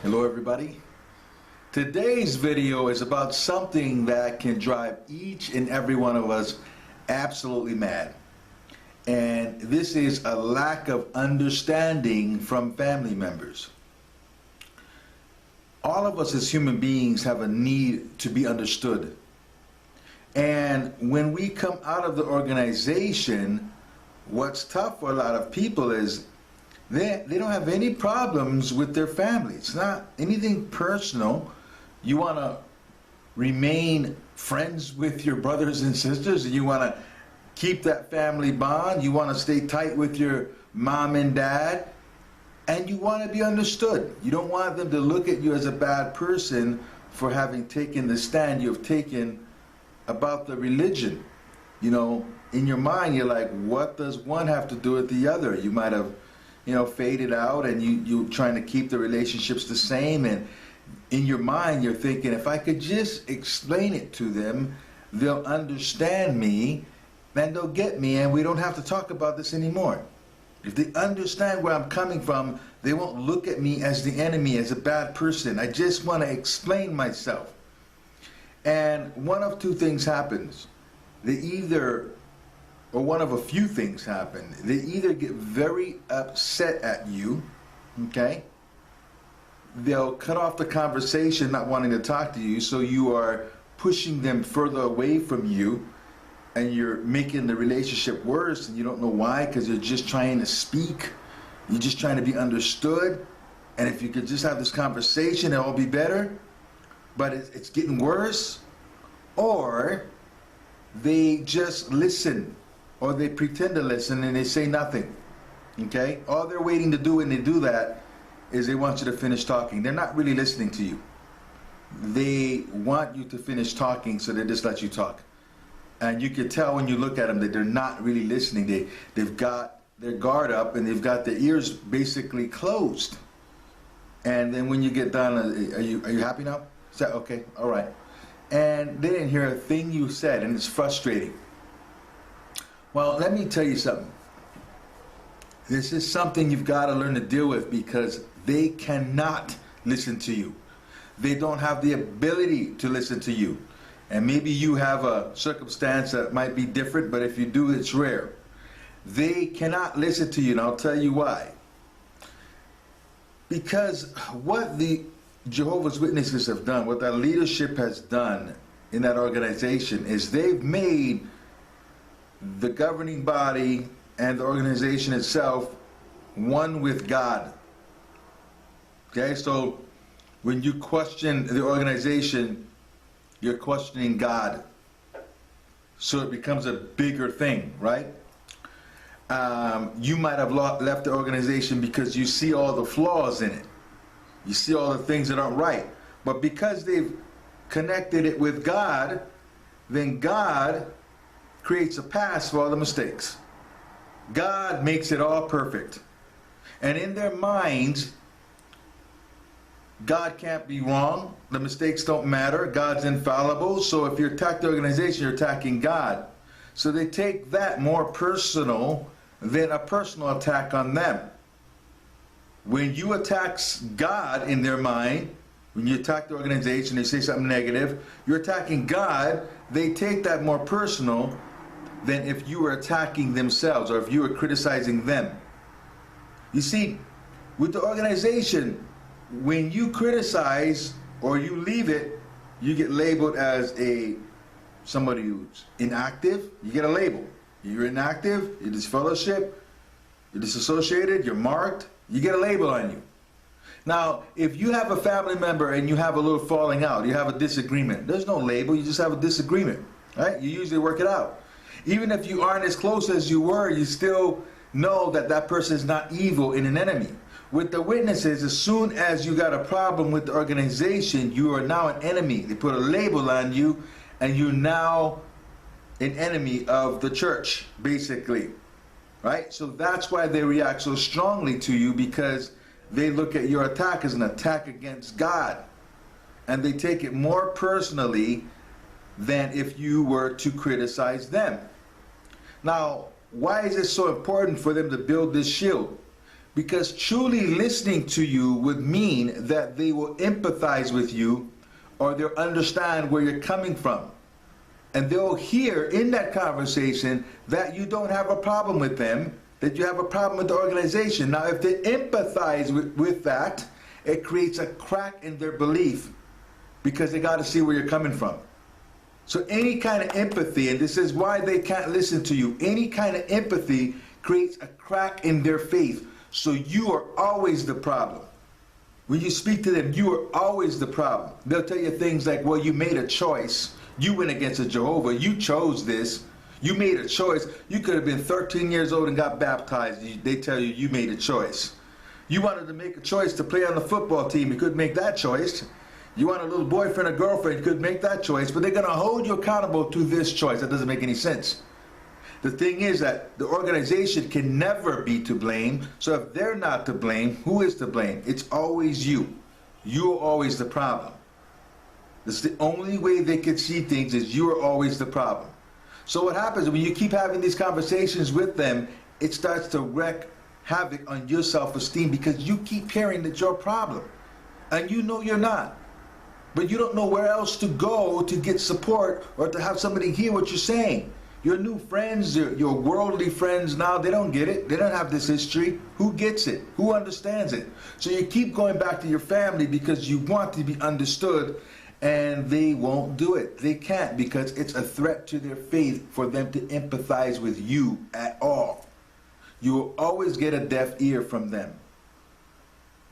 Hello everybody. Today's video is about something that can drive each and every one of us absolutely mad. And this is a lack of understanding from family members. All of us as human beings have a need to be understood. And when we come out of the organization, what's tough for a lot of people is they don't have any problems with their family. It's not anything personal. You want to remain friends with your brothers and sisters, and you want to keep that family bond. You want to stay tight with your mom and dad, and you want to be understood. You don't want them to look at you as a bad person for having taken the stand you've taken about the religion. You know, in your mind, you're like, what does one have to do with the other? You might have, faded out, and you trying to keep the relationships the same, and in your mind you're thinking, if I could just explain it to them, they'll understand me, then they'll get me, and we don't have to talk about this anymore. If they understand where I'm coming from, they won't look at me as the enemy, as a bad person. I just want to explain myself. And one of two things happens. One of a few things happen. They either get very upset at you, okay? They'll cut off the conversation, not wanting to talk to you, so you are pushing them further away from you, and you're making the relationship worse, and you don't know why, because you're just trying to speak. You're just trying to be understood, and if you could just have this conversation, it'll all be better, but it's getting worse. Or they just listen, or they pretend to listen, and they say nothing, okay? All they're waiting to do when they do that is they want you to finish talking. They're not really listening to you. They want you to finish talking, so they just let you talk. And you can tell when you look at them that they're not really listening. They've got their guard up, and they've got their ears basically closed. And then when you get done, are you happy now? Is that okay? All right. And they didn't hear a thing you said, and it's frustrating. Well, let me tell you something. This is something you've got to learn to deal with, because they cannot listen to you. They don't have the ability to listen to you. And maybe you have a circumstance that might be different, but if you do, it's rare. They cannot listen to you, and I'll tell you why. Because what the Jehovah's Witnesses have done, what that leadership has done in that organization, is they've made the governing body and the organization itself one with God. Okay, so when you question the organization, you're questioning God. So it becomes a bigger thing, right? You might have left the organization because you see all the flaws in it. You see all the things that aren't right. But because they've connected it with God, then God creates a pass for all the mistakes. God makes it all perfect. And in their minds, God can't be wrong. The mistakes don't matter. God's infallible. So if you attack the organization, you're attacking God. So they take that more personal than a personal attack on them. When you attack God in their mind, when you attack the organization, they say something negative, you're attacking God. They take that more personal than if you were attacking themselves, or if you were criticizing them. You see, with the organization, when you criticize or you leave it, you get labeled as somebody who's inactive. You get a label. You're inactive, you're disfellowship, you're disassociated, you're marked. You get a label on you. Now, if you have a family member and you have a little falling out, you have a disagreement, there's no label, you just have a disagreement, right? You usually work it out. Even if you aren't as close as you were, you still know that that person is not evil and an enemy. With the witnesses, as soon as you got a problem with the organization, you are now an enemy. They put a label on you, and you're now an enemy of the church, basically. Right? So that's why they react so strongly to you, because they look at your attack as an attack against God. And they take it more personally than if you were to criticize them. Now, why is it so important for them to build this shield? Because truly listening to you would mean that they will empathize with you, or they'll understand where you're coming from. And they'll hear in that conversation that you don't have a problem with them, that you have a problem with the organization. Now, if they empathize with that, it creates a crack in their belief, because they got to see where you're coming from. So any kind of empathy, and this is why they can't listen to you, any kind of empathy creates a crack in their faith. So you are always the problem. When you speak to them, you are always the problem. They'll tell you things like, well, you made a choice. You went against a Jehovah. You chose this. You made a choice. You could have been 13 years old and got baptized. They tell you you made a choice. You wanted to make a choice to play on the football team. You couldn't make that choice. You want a little boyfriend or girlfriend, you could make that choice, but they're going to hold you accountable to this choice. That doesn't make any sense. The thing is that the organization can never be to blame, so if they're not to blame, who is to blame? It's always you. You're always the problem. That's the only way they can see things, is you are always the problem. So what happens when you keep having these conversations with them, it starts to wreak havoc on your self-esteem, because you keep hearing that you're a problem, and you know you're not. But you don't know where else to go to get support, or to have somebody hear what you're saying. Your new friends, your worldly friends now, they don't get it. They don't have this history. Who gets it? Who understands it? So you keep going back to your family because you want to be understood, and they won't do it. They can't, because it's a threat to their faith for them to empathize with you at all. You will always get a deaf ear from them.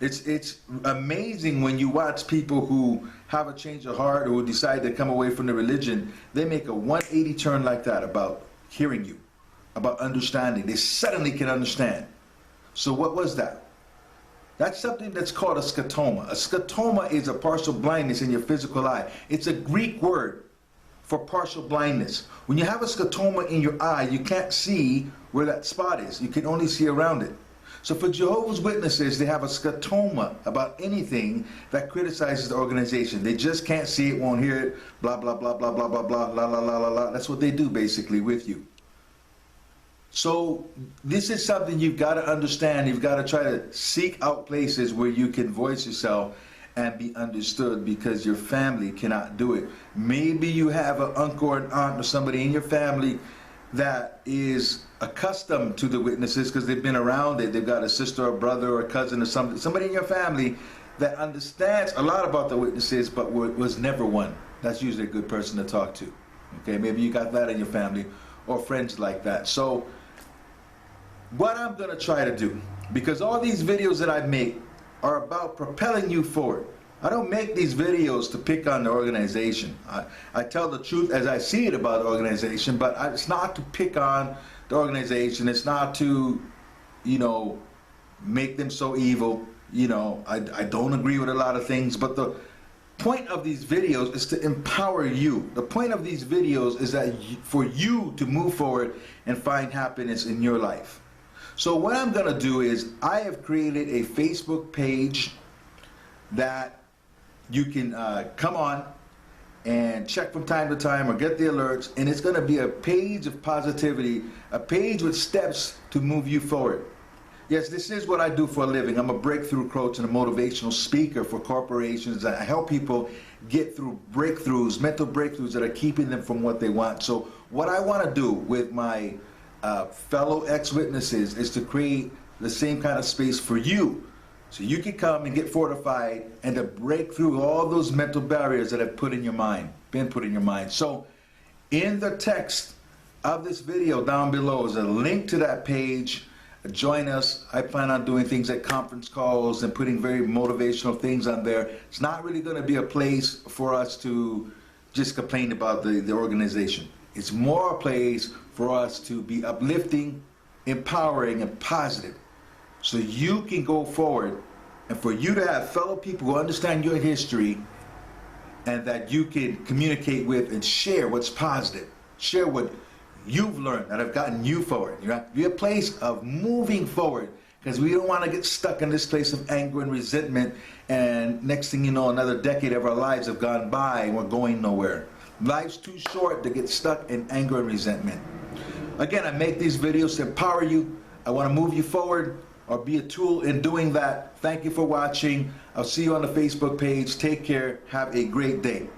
It's amazing when you watch people who have a change of heart, or who decide to come away from the religion. They make a 180 turn like that about hearing you, about understanding. They suddenly can understand. So what was that? That's something that's called a scotoma. A scotoma is a partial blindness in your physical eye. It's a Greek word for partial blindness. When you have a scotoma in your eye, you can't see where that spot is. You can only see around it. So for Jehovah's Witnesses, they have a scotoma about anything that criticizes the organization. They just can't see it, won't hear it, blah, blah, blah, blah, blah, blah, blah, la, la, la, la, la. That's what they do basically with you. So this is something you've got to understand. You've got to try to seek out places where you can voice yourself and be understood, because your family cannot do it. Maybe you have an uncle or an aunt or somebody in your family that is accustomed to the witnesses because they've been around it. They've got a sister or brother or a cousin or something, somebody in your family that understands a lot about the witnesses but was never one. That's usually a good person to talk to. Okay, maybe you got that in your family or friends like that. So what I'm going to try to do, because all these videos that I make are about propelling you forward. I don't make these videos to pick on the organization. I tell the truth as I see it about the organization, but it's not to pick on the organization. It's not to, make them so evil. I don't agree with a lot of things, but the point of these videos is to empower you. The point of these videos is that for you to move forward and find happiness in your life. So what I'm going to do is I have created a Facebook page that you can come on and check from time to time, or get the alerts, and it's going to be a page of positivity, a page with steps to move you forward. Yes, this is what I do for a living. I'm a breakthrough coach and a motivational speaker for corporations. I help people get through breakthroughs, mental breakthroughs that are keeping them from what they want. So what I want to do with my fellow ex-witnesses is to create the same kind of space for you, so you can come and get fortified and to break through all those mental barriers that have been put in your mind. So in the text of this video down below is a link to that page. Join us. I plan on doing things like conference calls and putting very motivational things on there. It's not really going to be a place for us to just complain about the organization. It's more a place for us to be uplifting, empowering, and positive, so you can go forward, and for you to have fellow people who understand your history and that you can communicate with and share what's positive, share what you've learned that have gotten you forward. You're a place of moving forward, because we don't want to get stuck in this place of anger and resentment, and next thing you know, another decade of our lives have gone by and we're going nowhere. Life's too short to get stuck in anger and resentment. Again, I make these videos to empower you. I want to move you forward or be a tool in doing that. Thank you for watching. I'll see you on the Facebook page. Take care. Have a great day.